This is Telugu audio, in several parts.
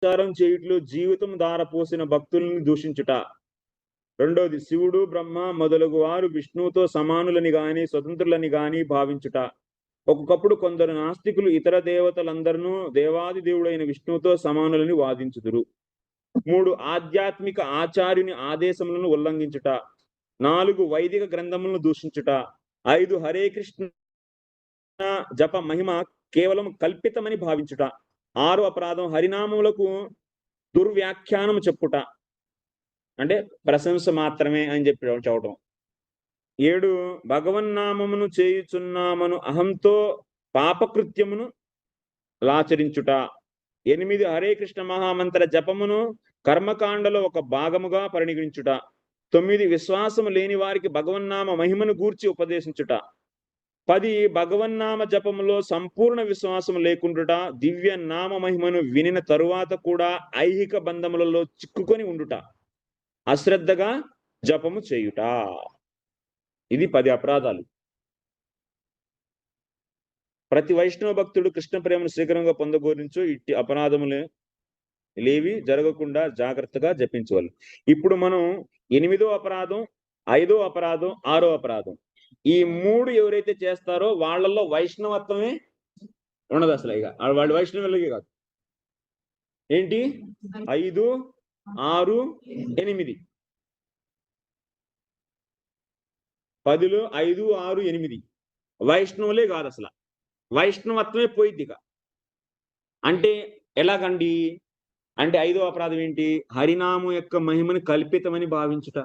ప్రచారం చేయుట్లో జీవితం ధారపోసిన భక్తుల్ని దూషించుట. రెండోది, శివుడు బ్రహ్మ మొదలగు వారు విష్ణువుతో సమానులని గాని స్వతంత్రులని గాని భావించుట. ఒక్కొక్కప్పుడు కొందరు నాస్తికులు ఇతర దేవతలందరినూ దేవాది దేవుడైన విష్ణువుతో సమానులని వాదించుదురు. 3, ఆధ్యాత్మిక ఆచార్యుని ఆదేశములను ఉల్లంఘించుట. 4, వైదిక గ్రంథములను దూషించుట. 5, హరే కృష్ణ జప మహిమ కేవలం కల్పితమని భావించుట. 6, అపరాధం హరినామములకు దుర్వ్యాఖ్యానము చెప్పుట, అంటే ప్రశంస మాత్రమే అని చెప్పి చెప్పడం. 7, భగవన్నామమును చేయుచున్నామను అహంతో పాపకృత్యమును లాచరించుట. 8, హరే కృష్ణ మహామంత్ర జపమును కర్మకాండలో ఒక భాగముగా పరిగణించుట. 9, విశ్వాసము లేని వారికి భగవన్నామ మహిమను గూర్చి ఉపదేశించుట. 10, భగవన్నామ జపములో సంపూర్ణ విశ్వాసం లేకుండుట. దివ్య నామ మహిమను వినిన తరువాత కూడా ఐహిక బంధములలో చిక్కుకొని ఉండుట. అశ్రద్ధగా జపము చేయుట. ఇది 10 అపరాధాలు. ప్రతి వైష్ణవ భక్తుడు కృష్ణ ప్రేమను శీఘ్రంగా పొందగోరించు ఇట్టి అపరాధములు లేవి జరగకుండా జాగ్రత్తగా జపించవాలి. ఇప్పుడు మనం 8వ అపరాధం, 5వ అపరాధం, 6వ అపరాధం, ఈ 3 ఎవరైతే చేస్తారో వాళ్ళల్లో వైష్ణవత్వమే ఉండదు అసలు. ఇక వాళ్ళు వైష్ణవులకి కాదు. ఏంటి? 5, 6, 8. 10లో 5, 6, 8 వైష్ణవులే కాదు అసలు. వైష్ణవత్వమే పోయిద్ది ఇక. అంటే ఎలాగండి? అంటే 5వ అపరాధం ఏంటి? హరినామం యొక్క మహిమని కల్పితమని భావించుట.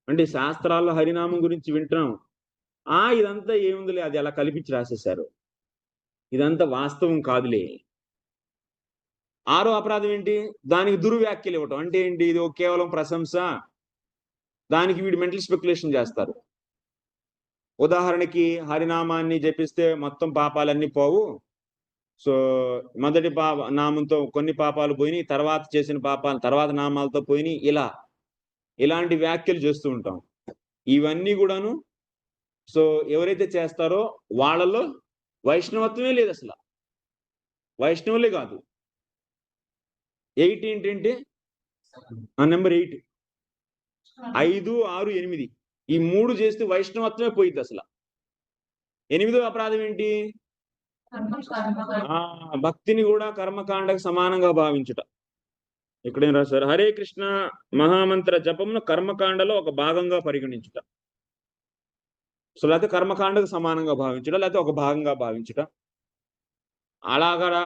అంటే శాస్త్రాల్లో హరినామం గురించి వింటున్నాం. ఇదంతా ఏముందిలే, అది అలా కల్పించి రాసేశారు, ఇదంతా వాస్తవం కాదులే. 6వ అపరాధం ఏంటి? దానికి దుర్వ్యాఖ్యలు ఇవ్వటం. అంటే ఏంటి? ఇది కేవలం ప్రశంస, దానికి వీడు మెంటల్ స్పెక్యులేషన్ చేస్తారు. ఉదాహరణకి హరినామాన్ని జపిస్తే మొత్తం పాపాలన్నీ పోవు, సో మొదటి నామంతో కొన్ని పాపాలు పోయినాయి, తర్వాత చేసిన పాపాలు తర్వాత నామాలతో పోయినాయి, ఇలాంటి వ్యాఖ్యలు చేస్తూ ఉంటాం. ఇవన్నీ కూడాను సో ఎవరైతే చేస్తారో వాళ్ళలో వైష్ణవత్వమే లేదు అసలు, వైష్ణవులే కాదు. 8 ఏంటంటే నెంబర్ 8, 5, 6, 8 ఈ 3 చేస్తే వైష్ణవత్వమే పోయిద్ది అసలు. 8వ అపరాధం ఏంటి? భక్తిని కూడా కర్మకాండకు సమానంగా భావించుట. ఇక్కడేం రాశారు? హరే కృష్ణ మహామంత్ర జపమును కర్మకాండలో ఒక భాగంగా పరిగణించుట. సో లేకపోతే కర్మకాండకు సమానంగా భావించుట, లేకపోతే ఒక భాగంగా భావించుట. అలాగా